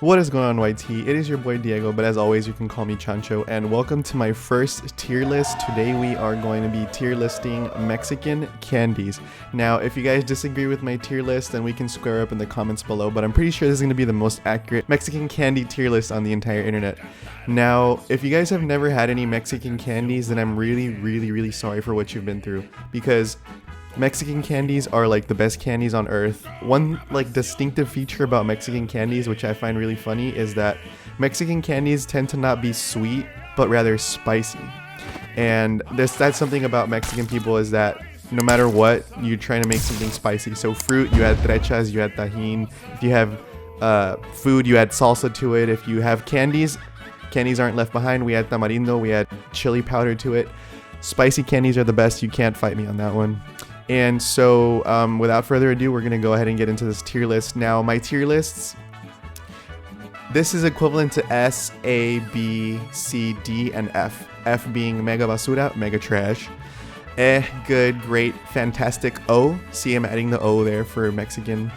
What is going on, YT? It is your boy Diego, but as always you can call me Chancho, and welcome to my first tier list. Today we are going to be tier listing Mexican candies. Now if you guys disagree with my tier list, then we can square up in the comments below, but I'm pretty sure this is going to be the most accurate Mexican candy tier list on the entire internet. Now if you guys have never had any Mexican candies, then I'm really sorry for what you've been through, because Mexican candies are like the best candies on earth. One like distinctive feature about Mexican candies, which I find really funny, is that Mexican candies tend to not be sweet, but rather spicy. And that's something about Mexican people, is that no matter what, you're trying to make something spicy. So fruit, you add trechas, you add tajín. If you have food, you add salsa to it. If you have candies aren't left behind. We add tamarindo, we add chili powder to it. Spicy candies are the best. You can't fight me on that one. And so without further ado, we're going to go ahead and get into this tier list. Now my tier lists, this is equivalent to S, A, B, C, D, and F. F being mega basura, mega trash. Good, great, fantastic. O, see I'm adding the O there for Mexican.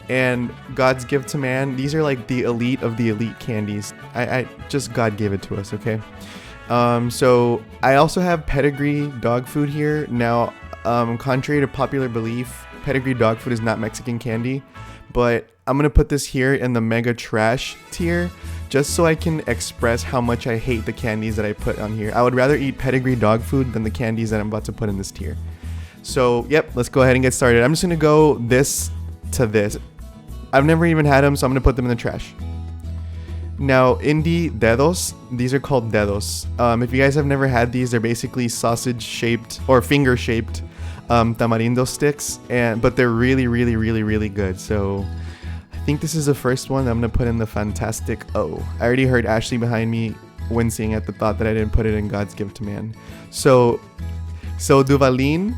And God's gift to man, these are like the elite of the elite candies. I just, God gave it to us, okay? So I also have pedigree dog food here. Now, contrary to popular belief, pedigree dog food is not Mexican candy, but I'm gonna put this here in the mega trash tier, just so I can express how much I hate the candies that I put on here. I would rather eat pedigree dog food than the candies that I'm about to put in this tier. So, yep, let's go ahead and get started. I'm just gonna go this to this. I've never even had them, so I'm gonna put them in the trash. Now, indie dedos, these are called dedos. If you guys have never had these, they're basically sausage-shaped or finger-shaped tamarindo sticks, but they're really good. So I think this is the first one I'm gonna put in the fantastic O. I already heard Ashley behind me wincing at the thought that I didn't put it in God's gift to man. So Duvalin,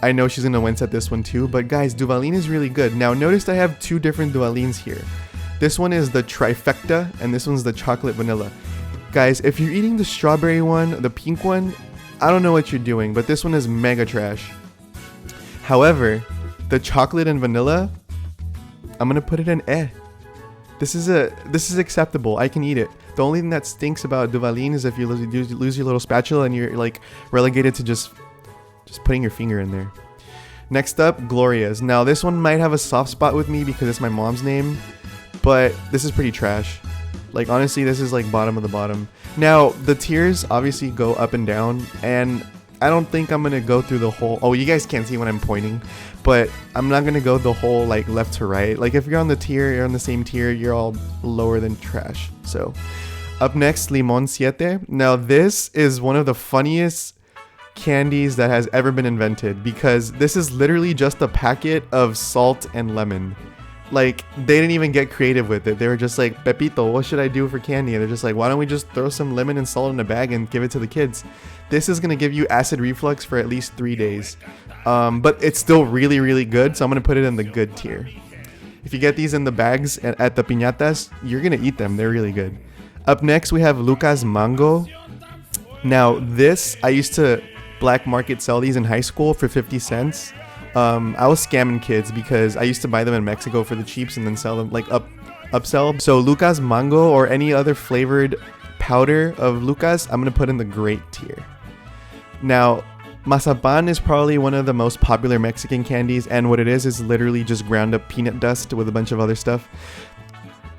I know she's gonna wince at this one too, but guys, Duvalin is really good. Now notice I have two different Duvalins here. This one is the trifecta, and this one's the chocolate vanilla. Guys, if you're eating the strawberry one, the pink one, I don't know what you're doing, but this one is mega trash. However, the chocolate and vanilla, I'm gonna put it in This is acceptable. I can eat it. The only thing that stinks about Duvalin is if you lose your little spatula and you're like relegated to just putting your finger in there. Next up, Gloria's. Now this one might have a soft spot with me because it's my mom's name, but this is pretty trash. Like honestly, this is like bottom of the bottom. Now the tiers obviously go up and down, and I don't think I'm gonna go through the whole, oh, you guys can't see when I'm pointing, but I'm not gonna go the whole like left to right. Like if you're on the tier, you're on the same tier, you're all lower than trash. So up next, Limon Siete. Now this is one of the funniest candies that has ever been invented, because this is literally just a packet of salt and lemon. Like they didn't even get creative with it. They were just like, Pepito, what should I do for candy? And they're just like, why don't we just throw some lemon and salt in a bag and give it to the kids? This is gonna give you acid reflux for at least 3 days, but it's still really good, so I'm gonna put it in the good tier. If you get these in the bags at the piñatas, you're gonna eat them. They're really good. Up next we have Lucas Mango. Now this, I used to black market sell these in high school for 50 cents. I was scamming kids because I used to buy them in Mexico for the cheaps and then sell them, like upsell. So Lucas Mango or any other flavored powder of Lucas, I'm gonna put in the great tier. Now Mazapan is probably one of the most popular Mexican candies, and what it is literally just ground up peanut dust with a bunch of other stuff.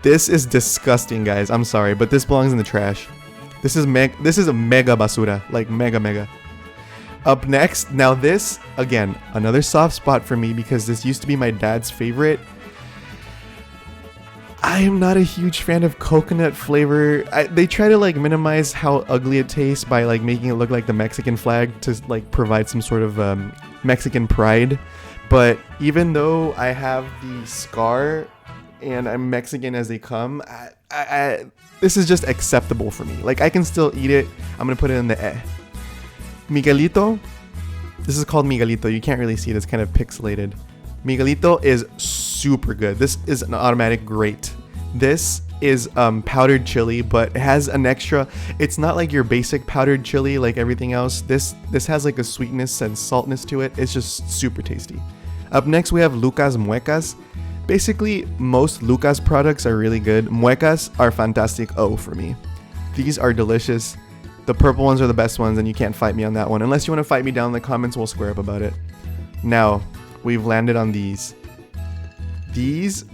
This is disgusting, guys. I'm sorry, but this belongs in the trash. This is a mega basura, like mega. Up next, now this, again, another soft spot for me because this used to be my dad's favorite. I am not a huge fan of coconut flavor. They try to like minimize how ugly it tastes by like making it look like the Mexican flag to like provide some sort of Mexican pride. But even though I have the scar and I'm Mexican as they come, this is just acceptable for me. Like I can still eat it. I'm gonna put it in the Miguelito. This is called Miguelito. You can't really see it. It's kind of pixelated. Miguelito is super good. This is an automatic great. This is powdered chili, but it has an extra. It's not like your basic powdered chili like everything else. This has like a sweetness and saltness to it. It's just super tasty. Up next we have Lucas Muecas. Basically, most Lucas products are really good. Muecas are fantastic for me. These are delicious. The purple ones are the best ones, and you can't fight me on that one. Unless you want to fight me down in the comments, we'll square up about it. Now, we've landed on these. These,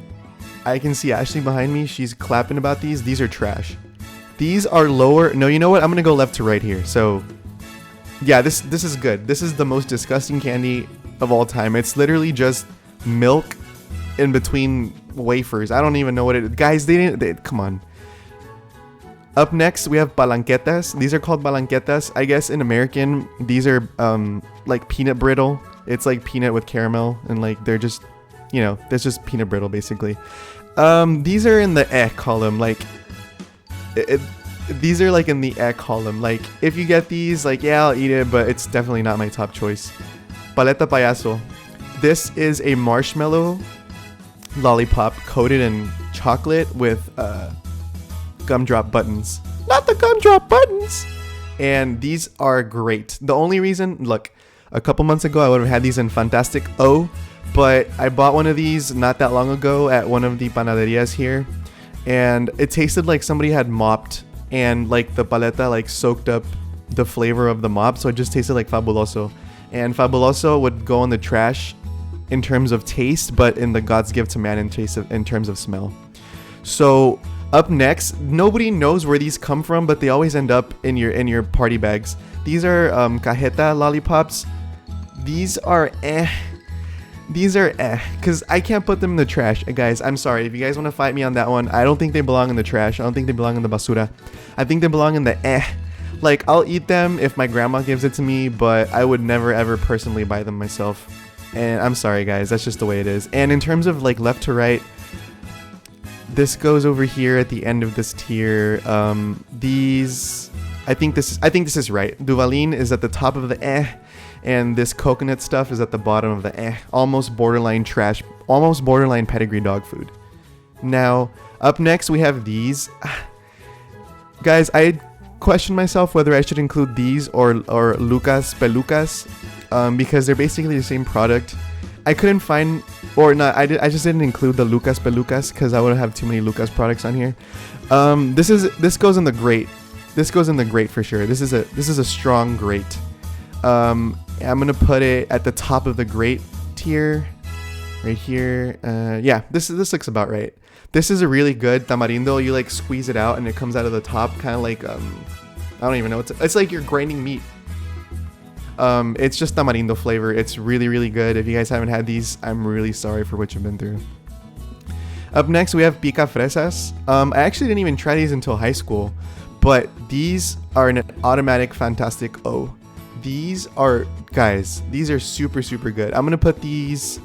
I can see Ashley behind me. She's clapping about these. These are trash. These are lower. No, you know what? I'm going to go left to right here. So, yeah, this is good. This is the most disgusting candy of all time. It's literally just milk in between wafers. I don't even know what it is. Guys, come on. Up next, we have palanquetas. These are called palanquetas. I guess in American, these are like peanut brittle. It's like peanut with caramel, and like they're just, you know, there's just peanut brittle basically. These are in the column. Like, these are like in the column. Like, if you get these, like, yeah, I'll eat it, but it's definitely not my top choice. Paleta payaso. This is a marshmallow lollipop coated in chocolate with gumdrop buttons. Not the gumdrop buttons! And these are great. The only reason, look, a couple months ago I would have had these in Fantastic but I bought one of these not that long ago at one of the panaderias here, and it tasted like somebody had mopped, and like the paleta like soaked up the flavor of the mop, so it just tasted like Fabuloso. And Fabuloso would go in the trash in terms of taste, but in the God's gift to man in terms of smell. So up next, nobody knows where these come from, but they always end up in your party bags. These are cajeta lollipops. These are because I can't put them in the trash. Guys, I'm sorry. If you guys want to fight me on that one, I don't think they belong in the trash. I don't think they belong in the basura. I think they belong in the Like, I'll eat them if my grandma gives it to me, but I would never ever personally buy them myself. And I'm sorry, guys. That's just the way it is. And in terms of like left to right, this goes over here at the end of this tier. These, I think this is right. Duvalin is at the top of the and this coconut stuff is at the bottom of the almost borderline trash, almost borderline pedigree dog food. Now, up next we have these. Guys, I questioned myself whether I should include these or Lucas Pelucas, because they're basically the same product. I couldn't find, or not, I just didn't include the Lucas Pelucas because I wouldn't have too many Lucas products on here. This goes in the great. This goes in the great for sure. This is a strong great. I'm gonna put it at the top of the great tier, right here. Yeah, this looks about right. This is a really good tamarindo. You like squeeze it out and it comes out of the top, kind of like I don't even know. It's like you're grinding meat. It's just tamarindo flavor. It's really, really good. If you guys haven't had these, I'm really sorry for what you've been through. Up next, we have pica fresas. I actually didn't even try these until high school, but these are an automatic fantastic These are, guys, these are super, super good. I'm gonna put these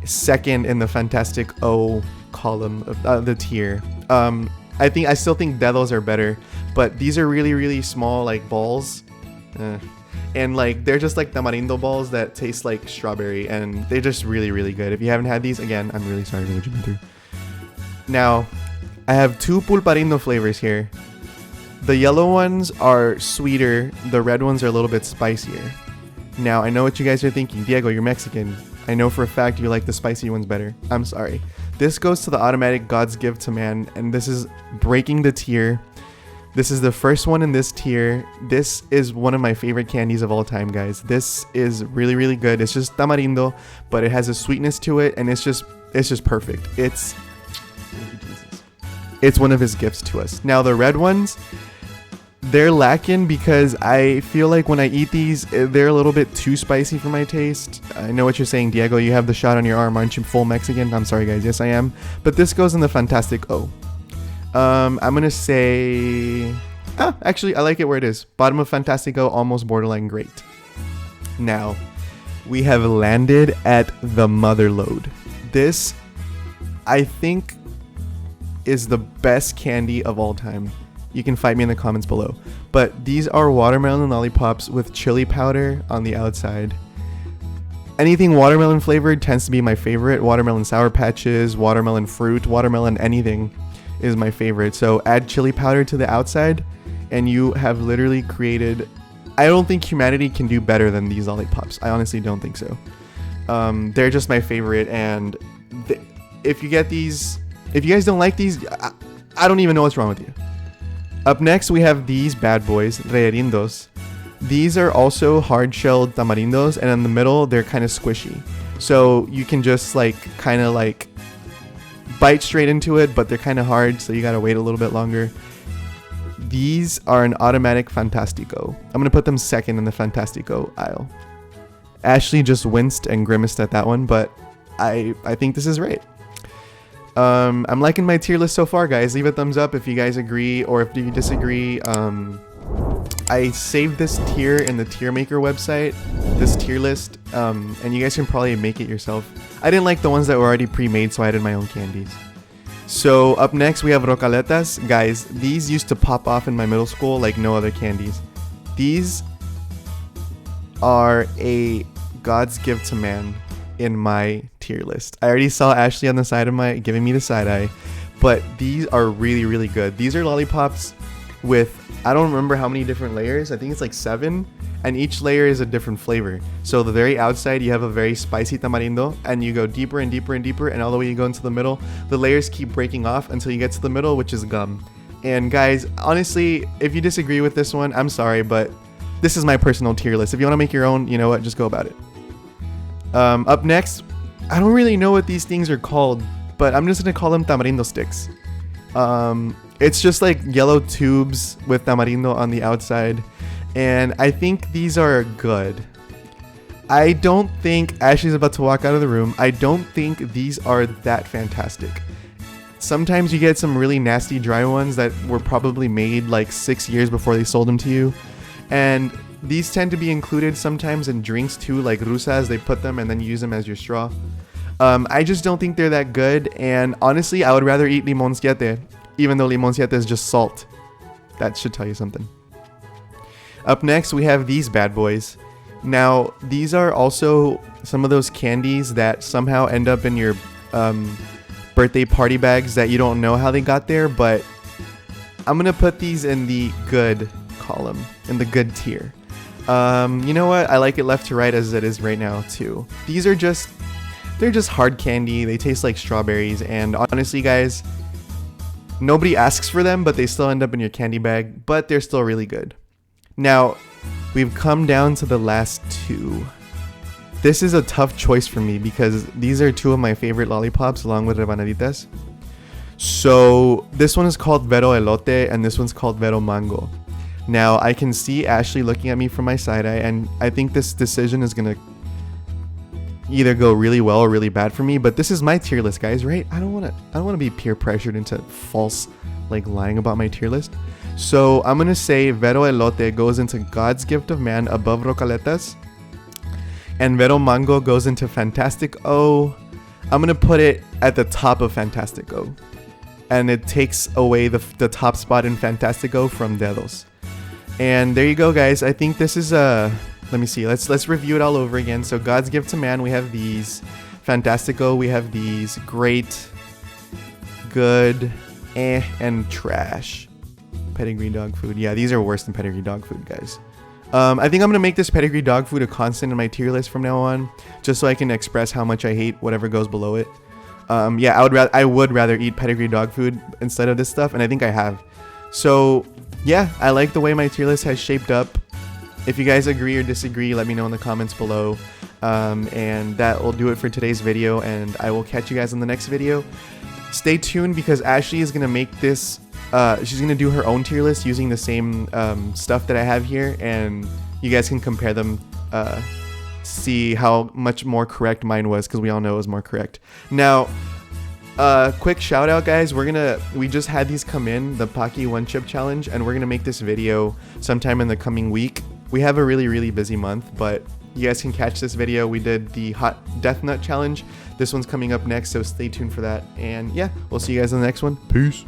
second in the fantastic column of the tier. I still think dedos are better, but these are really, really small, like balls. And like they're just like tamarindo balls that taste like strawberry, and they're just really, really good. If you haven't had these, again, I'm really sorry for what you've been through. Now, I have two pulparindo flavors here. The yellow ones are sweeter, the red ones are a little bit spicier. Now, I know what you guys are thinking. Diego, you're Mexican. I know for a fact you like the spicy ones better. I'm sorry. This goes to the automatic God's gift to man, and this is breaking the tier. This is the first one in this tier. This is one of my favorite candies of all time, guys. This is really, really good. It's just tamarindo, but it has a sweetness to it, and it's just perfect. It's one of his gifts to us. Now, the red ones, they're lacking because I feel like when I eat these, they're a little bit too spicy for my taste. I know what you're saying, Diego. You have the shot on your arm. Aren't you full Mexican? I'm sorry, guys. Yes, I am. But this goes in the fantastic I'm gonna say, actually, I like it where it is. Bottom of Fantastico, almost borderline great. Now, we have landed at the mother load. This, I think, is the best candy of all time. You can fight me in the comments below. But these are watermelon lollipops with chili powder on the outside. Anything watermelon flavored tends to be my favorite. Watermelon Sour Patches, watermelon fruit, watermelon anything is my favorite. So add chili powder to the outside and you have literally created, I don't think humanity can do better than these lollipops. I honestly don't think so. They're just my favorite, and if you get these, if you guys don't like these, I don't even know what's wrong with you. Up next, we have these bad boys, Reerindos. These are also hard-shelled tamarindos, and in the middle, they're kind of squishy. So you can just like kind of like bite straight into it, but they're kind of hard, so you gotta wait a little bit longer. These are an automatic Fantastico. I'm gonna put them second in the Fantastico aisle. Ashley just winced and grimaced at that one, but I think this is right. I'm liking my tier list so far, guys. Leave a thumbs up if you guys agree, or if you disagree. I saved this tier in the tier maker website, this tier list, and you guys can probably make it yourself. I didn't like the ones that were already pre-made, so I added my own candies. So up next we have Rockaletas. Guys, these used to pop off in my middle school like no other candies. These are a God's gift to man in my tier list. I already saw Ashley on the side of my giving me the side eye, but these are really, really good. These are lollipops with, I don't remember how many different layers. I think it's like 7, and each layer is a different flavor. So the very outside you have a very spicy tamarindo, and you go deeper and deeper and deeper, and all the way you go into the middle. The layers keep breaking off until you get to the middle, which is gum. And guys, honestly, if you disagree with this one, I'm sorry, but this is my personal tier list. If you want to make your own, you know what, just go about it. Up next, I don't really know what these things are called, but I'm just gonna call them tamarindo sticks. It's just like yellow tubes with tamarindo on the outside, and I think these are good. I don't think, Ashley's about to walk out of the room, I don't think these are that fantastic. Sometimes you get some really nasty dry ones that were probably made like 6 years before they sold them to you, and these tend to be included sometimes in drinks too, like rusas. They put them and then use them as your straw. I just don't think they're that good, and honestly, I would rather eat limon siete, even though limon siete is just salt. That should tell you something. Up next, we have these bad boys. Now, these are also some of those candies that somehow end up in your birthday party bags that you don't know how they got there, but I'm gonna put these in the good column, in the good tier. You know what? I like it left to right as it is right now too. These are just, they're just hard candy. They taste like strawberries, and honestly, guys, nobody asks for them, but they still end up in your candy bag, but they're still really good. Now, we've come down to the last two. This is a tough choice for me because these are two of my favorite lollipops along with rebanaditas. So this one is called Vero Elote and this one's called Vero Mango. Now, I can see Ashley looking at me from my side eye, and I think this decision is gonna either go really well or really bad for me, but this is my tier list, guys, right? I don't wanna be peer pressured into false, like, lying about my tier list. So I'm gonna say Vero Elote goes into God's gift of man above Rockaletas, and Vero Mango goes into Fantastic O. I'm gonna put it at the top of Fantastic O, and it takes away the top spot in Fantastic O from Dedos. And there you go, guys. I think this is let me see. Let's review it all over again. So God's gift to man, we have these. Fantastico, we have these. Great, good, and trash. Pedigree dog food. Yeah, these are worse than pedigree dog food, guys. I think I'm gonna make this pedigree dog food a constant in my tier list from now on, just so I can express how much I hate whatever goes below it. Yeah, I would rather eat pedigree dog food instead of this stuff, and I think I have. So yeah, I like the way my tier list has shaped up. If you guys agree or disagree, let me know in the comments below. And that will do it for today's video, and I will catch you guys in the next video. Stay tuned because Ashley is gonna make this. She's gonna do her own tier list using the same stuff that I have here, and you guys can compare them. See how much more correct mine was, because we all know it was more correct. Now, quick shout out, guys. We just had these come in, the Pocky One Chip Challenge, and we're gonna make this video sometime in the coming week. We have a really busy month, but you guys can catch this video. We did the Hot Death Nut Challenge. This one's coming up next, so stay tuned for that. And yeah, we'll see you guys in the next one. Peace.